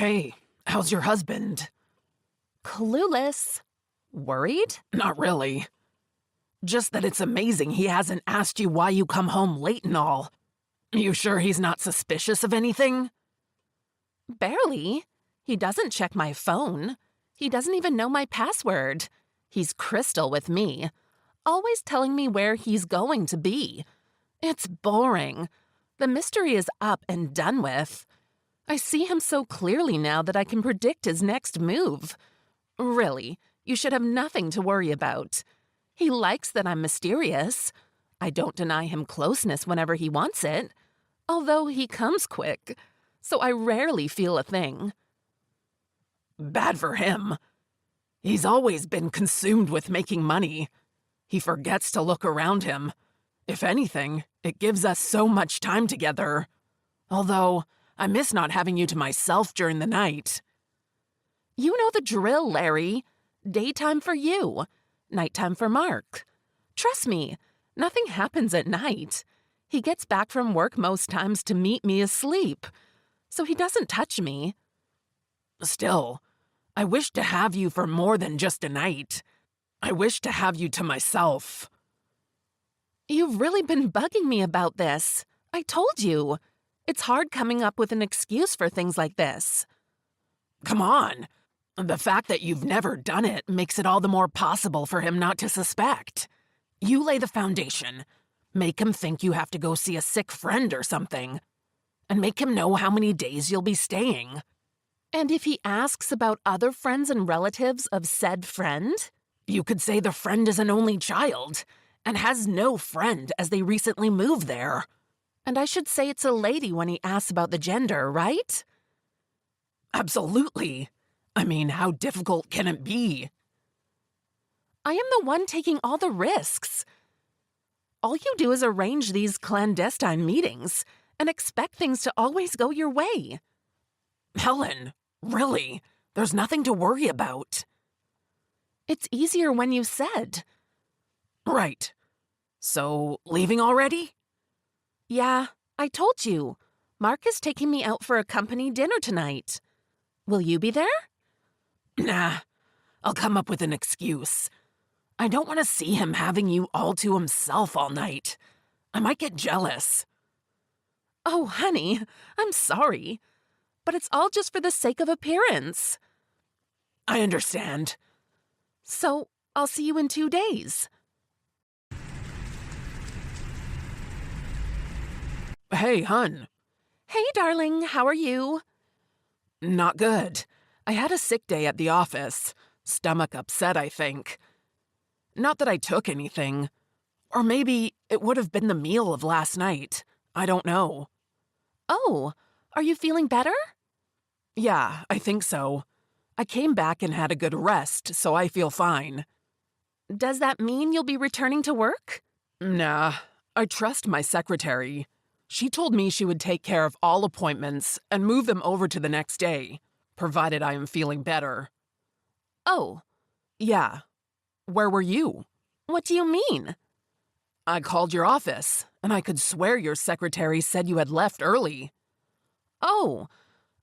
Hey, how's your husband? Clueless. Worried? Not really. Just that it's amazing he hasn't asked you why you come home late and all. You sure he's not suspicious of anything? Barely. He doesn't check my phone. He doesn't even know my password. He's crystal with me, always telling me where he's going to be. It's boring. The mystery is up and done with. I see him so clearly now that I can predict his next move. Really, you should have nothing to worry about. He likes that I'm mysterious. I don't deny him closeness whenever he wants it, although he comes quick, so I rarely feel a thing. Bad for him. He's always been consumed with making money. He forgets to look around him. If anything, it gives us so much time together. Although, I miss not having you to myself during the night. You know the drill, Larry. Daytime for you, nighttime for Mark. Trust me, nothing happens at night. He gets back from work most times to meet me asleep, so he doesn't touch me. Still, I wish to have you for more than just a night. I wish to have you to myself. You've really been bugging me about this. I told you. It's hard coming up with an excuse for things like this. Come on. The fact that you've never done it makes it all the more possible for him not to suspect. You lay the foundation. Make him think you have to go see a sick friend or something. And make him know how many days you'll be staying. And if he asks about other friends and relatives of said friend? You could say the friend is an only child and has no friend as they recently moved there. And I should say it's a lady when he asks about the gender, right? Absolutely. I mean, how difficult can it be? I am the one taking all the risks. All you do is arrange these clandestine meetings and expect things to always go your way. Helen, really, there's nothing to worry about. It's easier when you said. Right. So, leaving already? Yeah, I told you. Mark is taking me out for a company dinner tonight. Will you be there? Nah, I'll come up with an excuse. I don't want to see him having you all to himself all night. I might get jealous. Oh, honey, I'm sorry. But it's all just for the sake of appearance. I understand. So, I'll see you in 2 days. Hey, hun. Hey, darling, how are you? Not good. I had a sick day at the office. Stomach upset, I think. Not that I took anything. Or maybe it would have been the meal of last night. I don't know. Oh, are you feeling better? Yeah, I think so. I came back and had a good rest, so I feel fine. Does that mean you'll be returning to work? Nah, I trust my secretary. She told me she would take care of all appointments and move them over to the next day, provided I am feeling better. Oh. Yeah. Where were you? What do you mean? I called your office, and I could swear your secretary said you had left early. Oh,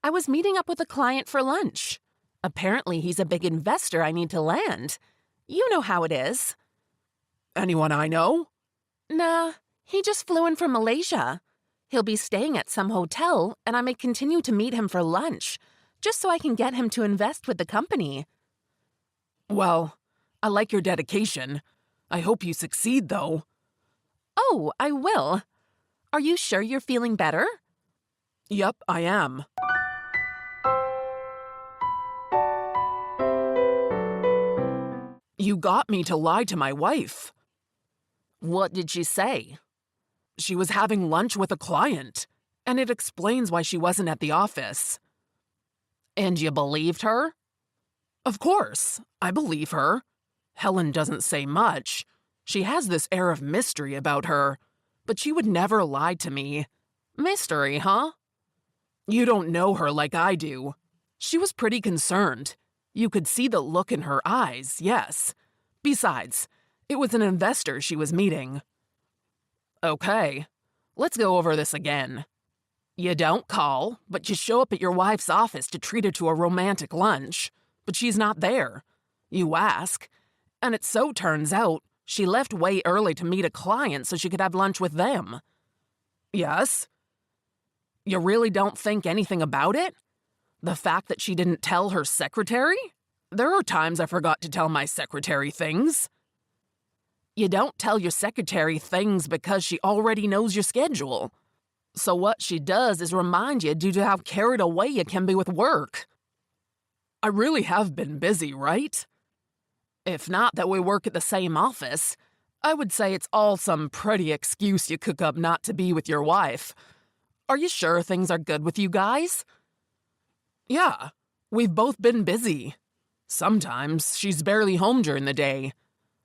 I was meeting up with a client for lunch. Apparently he's a big investor I need to land. You know how it is. Anyone I know? Nah, he just flew in from Malaysia. He'll be staying at some hotel, and I may continue to meet him for lunch, just so I can get him to invest with the company. Well, I like your dedication. I hope you succeed, though. Oh, I will. Are you sure you're feeling better? Yup, I am. You got me to lie to my wife. What did she say? She was having lunch with a client, and it explains why she wasn't at the office. And you believed her? Of course, I believe her. Helen doesn't say much. She has this air of mystery about her, but she would never lie to me. Mystery, huh? You don't know her like I do. She was pretty concerned. You could see the look in her eyes, yes. Besides, it was an investor she was meeting. Okay, let's go over this again. You don't call, but you show up at your wife's office to treat her to a romantic lunch, but she's not there. You ask, and it so turns out she left way early to meet a client so she could have lunch with them. Yes? You really don't think anything about it? The fact that she didn't tell her secretary? There are times I forgot to tell my secretary things. You don't tell your secretary things because she already knows your schedule. So what she does is remind you due to how carried away you can be with work. I really have been busy, right? If not that we work at the same office, I would say it's all some pretty excuse you cook up not to be with your wife. Are you sure things are good with you guys? Yeah, we've both been busy. Sometimes she's barely home during the day,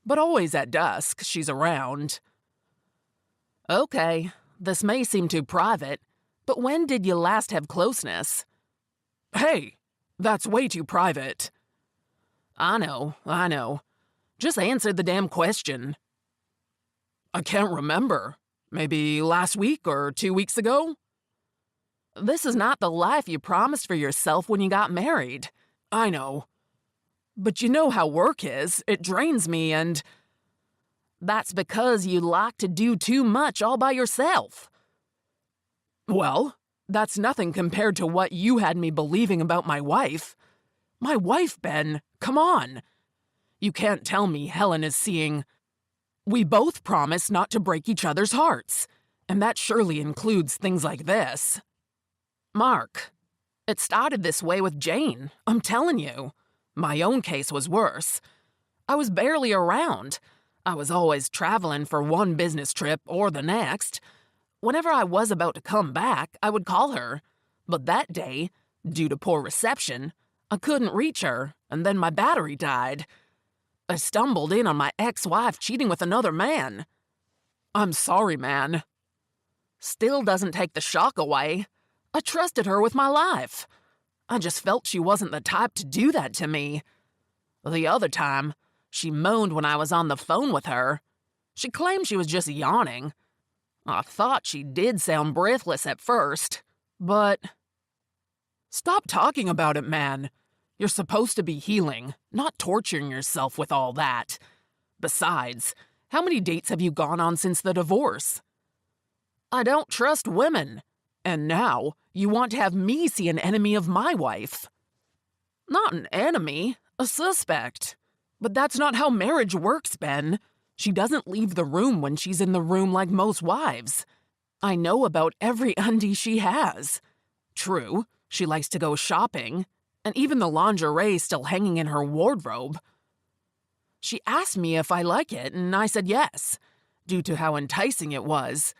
but always at dusk she's around. Okay, this may seem too private, but when did you last have closeness? Hey, that's way too private. I know. Just answer the damn question. I can't remember. Maybe last week or 2 weeks ago? This is not the life you promised for yourself when you got married. I know. But you know how work is. It drains me and... That's because you like to do too much all by yourself. Well, that's nothing compared to what you had me believing about my wife. My wife, Ben, come on. You can't tell me Helen is seeing... We both promise not to break each other's hearts, and that surely includes things like this. Mark, it started this way with Jane, I'm telling you. My own case was worse. I was barely around. I was always traveling for one business trip or the next. Whenever I was about to come back, I would call her. But that day, due to poor reception, I couldn't reach her, and then my battery died. I stumbled in on my ex-wife cheating with another man. I'm sorry, man. Still doesn't take the shock away. I trusted her with my life. I just felt she wasn't the type to do that to me. The other time, she moaned when I was on the phone with her. She claimed she was just yawning. I thought she did sound breathless at first, but... Stop talking about it, man. You're supposed to be healing, not torturing yourself with all that. Besides, how many dates have you gone on since the divorce? I don't trust women. And now, you want to have me see an enemy of my wife. Not an enemy, a suspect. But that's not how marriage works, Ben. She doesn't leave the room when she's in the room like most wives. I know about every undie she has. True, she likes to go shopping, and even the lingerie's still hanging in her wardrobe. She asked me if I like it, and I said yes, due to how enticing it was.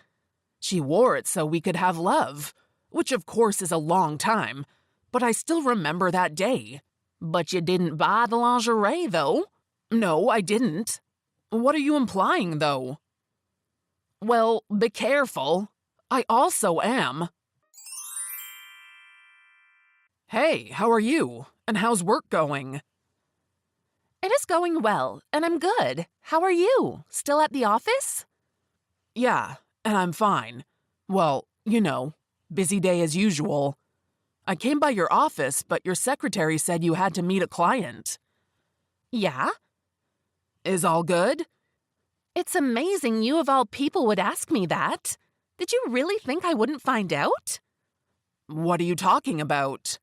She wore it so we could have love, which of course is a long time, but I still remember that day. But you didn't buy the lingerie, though. No, I didn't. What are you implying, though? Well, be careful. I also am. Hey, how are you? And how's work going? It is going well, and I'm good. How are you? Still at the office? Yeah, and I'm fine. Well, you know, busy day as usual. I came by your office, but your secretary said you had to meet a client. Yeah? Is all good? It's amazing you of all people would ask me that. Did you really think I wouldn't find out? What are you talking about?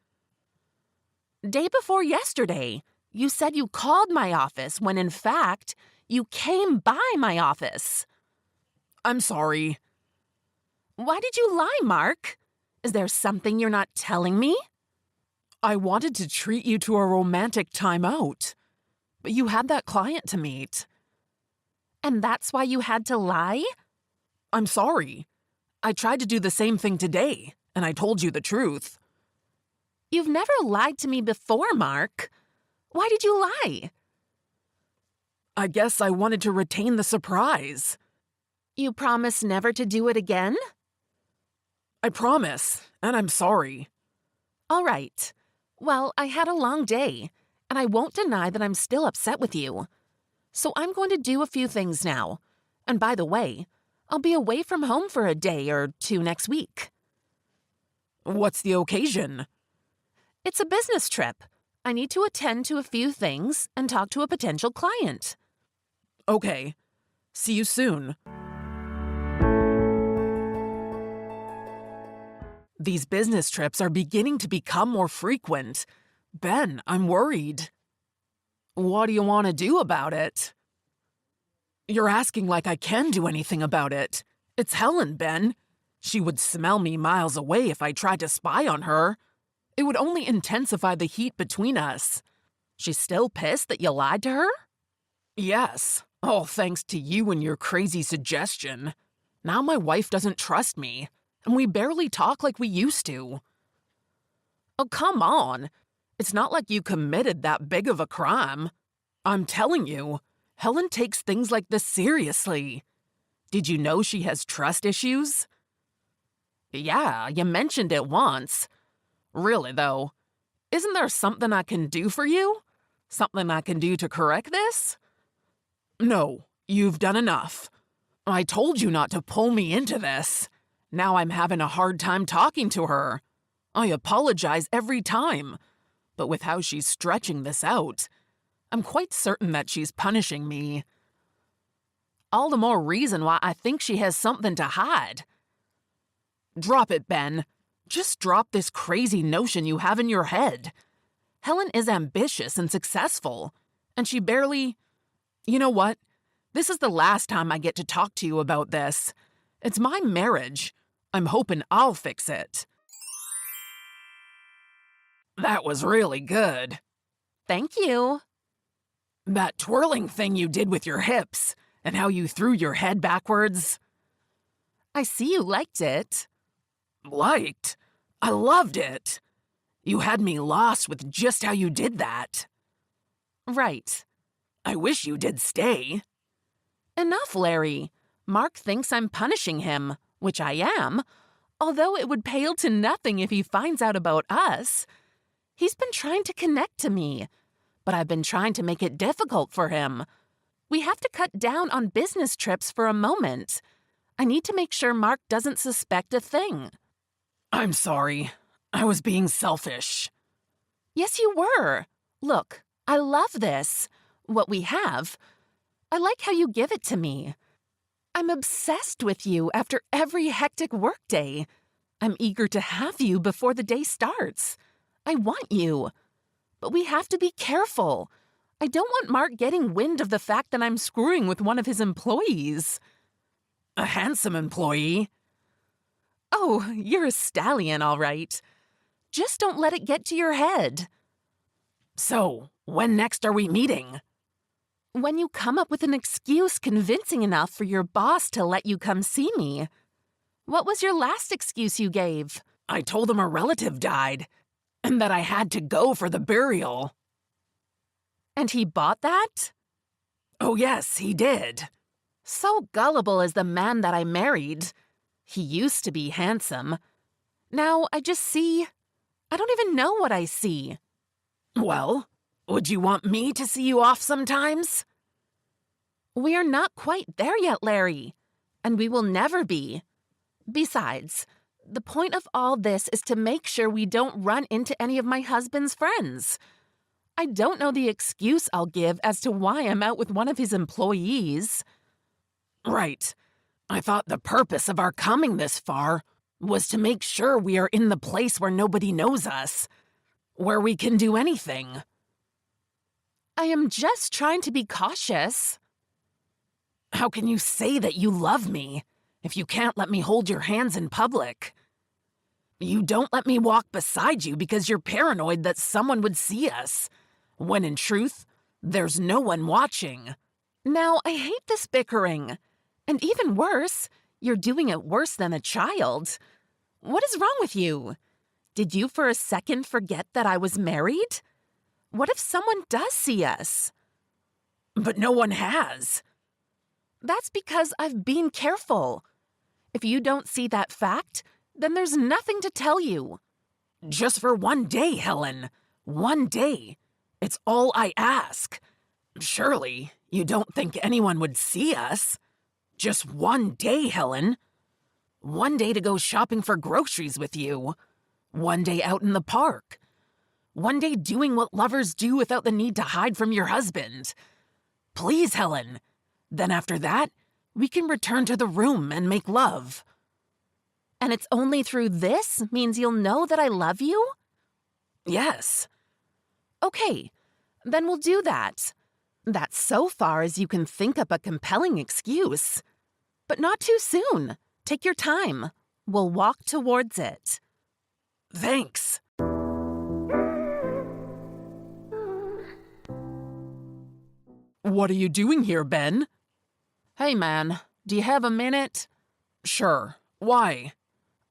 Day before yesterday, you said you called my office when in fact, you came by my office. I'm sorry. Why did you lie, Mark? Is there something you're not telling me? I wanted to treat you to a romantic time out, but you had that client to meet. And that's why you had to lie? I'm sorry. I tried to do the same thing today, and I told you the truth. You've never lied to me before, Mark. Why did you lie? I guess I wanted to retain the surprise. You promise never to do it again? I promise, and I'm sorry. All right. Well, I had a long day, and I won't deny that I'm still upset with you. So I'm going to do a few things now. And by the way, I'll be away from home for a day or two next week. What's the occasion? It's a business trip. I need to attend to a few things and talk to a potential client. Okay. See you soon. These business trips are beginning to become more frequent. Ben, I'm worried. What do you want to do about it? You're asking like I can do anything about it. It's Helen, Ben. She would smell me miles away if I tried to spy on her. It would only intensify the heat between us. She's still pissed that you lied to her? Yes, all thanks to you and your crazy suggestion. Now my wife doesn't trust me, and we barely talk like we used to. Oh, come on. It's not like you committed that big of a crime. I'm telling you, Helen takes things like this seriously. Did you know she has trust issues? Yeah, you mentioned it once. Really, though, isn't there something I can do for you? Something I can do to correct this? No, you've done enough. I told you not to pull me into this. Now I'm having a hard time talking to her. I apologize every time, but with how she's stretching this out, I'm quite certain that she's punishing me. All the more reason why I think she has something to hide. Drop it, Ben. Just drop this crazy notion you have in your head. Helen is ambitious and successful, and she barely... You know what? This is the last time I get to talk to you about this. It's my marriage. I'm hoping I'll fix it. That was really good. Thank you. That twirling thing you did with your hips, and how you threw your head backwards. I see you liked it. Liked? I loved it. You had me lost with just how you did that. Right. I wish you did stay. Enough, Larry. Mark thinks I'm punishing him, which I am, although it would pale to nothing if he finds out about us. He's been trying to connect to me, but I've been trying to make it difficult for him. We have to cut down on business trips for a moment. I need to make sure Mark doesn't suspect a thing. I'm sorry. I was being selfish. Yes, you were. Look, I love this. What we have. I like how you give it to me. I'm obsessed with you after every hectic workday. I'm eager to have you before the day starts. I want you. But we have to be careful. I don't want Mark getting wind of the fact that I'm screwing with one of his employees. A handsome employee? Oh, you're a stallion, all right. Just don't let it get to your head. So, when next are we meeting? When you come up with an excuse convincing enough for your boss to let you come see me. What was your last excuse you gave? I told him a relative died, and that I had to go for the burial. And he bought that? Oh yes, he did. So gullible is the man that I married. He used to be handsome. Now I just see... I don't even know what I see. Well, would you want me to see you off sometimes? We are not quite there yet, Larry. And we will never be. Besides, the point of all this is to make sure we don't run into any of my husband's friends. I don't know the excuse I'll give as to why I'm out with one of his employees. Right. I thought the purpose of our coming this far was to make sure we are in the place where nobody knows us, where we can do anything. I am just trying to be cautious. How can you say that you love me if you can't let me hold your hands in public? You don't let me walk beside you because you're paranoid that someone would see us, when in truth, there's no one watching. Now, I hate this bickering. And even worse, you're doing it worse than a child. What is wrong with you? Did you for a second forget that I was married? What if someone does see us? But no one has. That's because I've been careful. If you don't see that fact, then there's nothing to tell you. Just for one day, Helen. One day. It's all I ask. Surely, you don't think anyone would see us? Just one day, Helen. One day to go shopping for groceries with you. One day out in the park. One day doing what lovers do without the need to hide from your husband. Please, Helen. Then after that, we can return to the room and make love. And it's only through this means you'll know that I love you? Yes. Okay, then we'll do that. That's so far as you can think up a compelling excuse. But not too soon. Take your time. We'll walk towards it. Thanks. What are you doing here, Ben? Hey, man, do you have a minute? Sure. Why?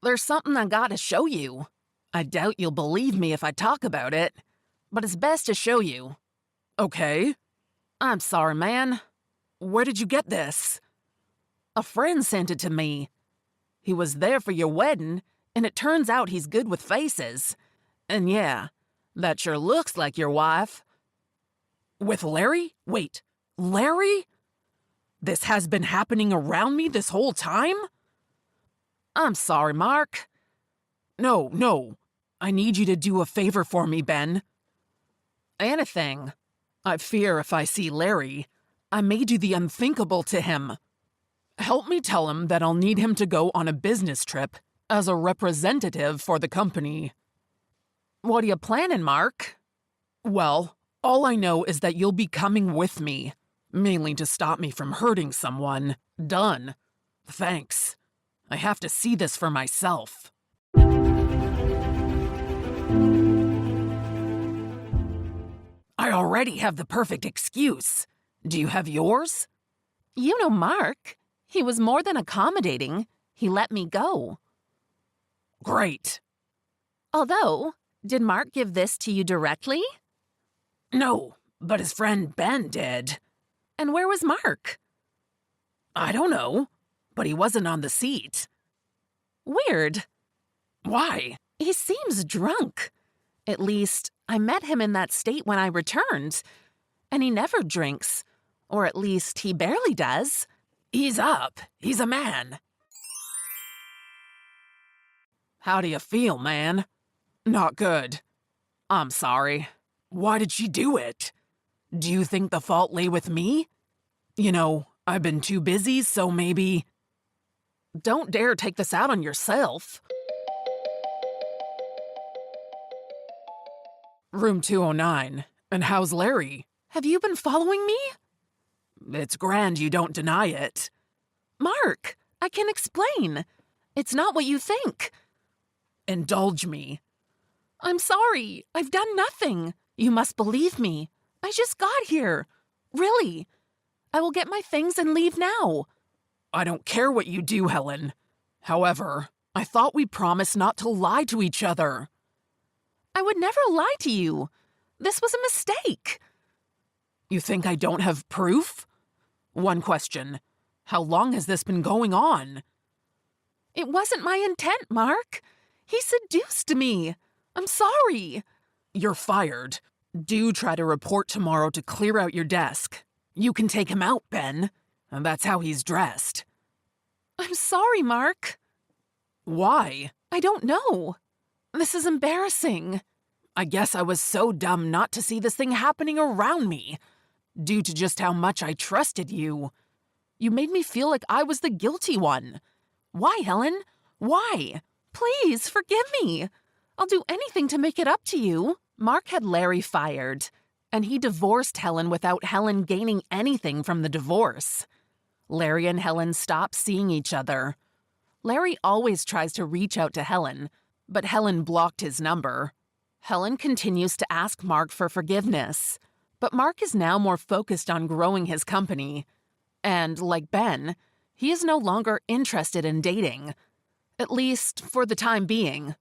There's something I gotta show you. I doubt you'll believe me if I talk about it, but it's best to show you. Okay. I'm sorry, man. Where did you get this? A friend sent it to me. He was there for your wedding, and it turns out he's good with faces. And yeah, that sure looks like your wife. With Larry? Wait, Larry? This has been happening around me this whole time? I'm sorry, Mark. No. I need you to do a favor for me, Ben. Anything. I fear if I see Larry, I may do the unthinkable to him. Help me tell him that I'll need him to go on a business trip as a representative for the company. What are you planning, Mark? Well, all I know is that you'll be coming with me, mainly to stop me from hurting someone. Done. Thanks. I have to see this for myself. I already have the perfect excuse. Do you have yours? You know Mark. He was more than accommodating. He let me go. Great. Although, did Mark give this to you directly? No, but his friend Ben did. And where was Mark? I don't know, but he wasn't on the seat. Weird. Why? He seems drunk. At least, I met him in that state when I returned. And he never drinks. Or at least, he barely does. He's up. He's a man. How do you feel, man? Not good. I'm sorry. Why did she do it? Do you think the fault lay with me? You know, I've been too busy, so maybe... Don't dare take this out on yourself. Room 209. And how's Larry? Have you been following me? It's grand you don't deny it. Mark, I can explain. It's not what you think. Indulge me. I'm sorry. I've done nothing. You must believe me. I just got here. Really. I will get my things and leave now. I don't care what you do, Helen. However, I thought we promised not to lie to each other. I would never lie to you. This was a mistake. You think I don't have proof? One question. How long has this been going on? It wasn't my intent, Mark. He seduced me. I'm sorry. You're fired. Do try to report tomorrow to clear out your desk. You can take him out, Ben. And that's how he's dressed. I'm sorry, Mark. Why? I don't know. This is embarrassing. I guess I was so dumb not to see this thing happening around me. Due to just how much I trusted you. You made me feel like I was the guilty one. Why, Helen? Why? Please, forgive me. I'll do anything to make it up to you. Mark had Larry fired, and he divorced Helen without Helen gaining anything from the divorce. Larry and Helen stopped seeing each other. Larry always tries to reach out to Helen, but Helen blocked his number. Helen continues to ask Mark for forgiveness, but Mark is now more focused on growing his company. And, like Ben, he is no longer interested in dating. At least, for the time being.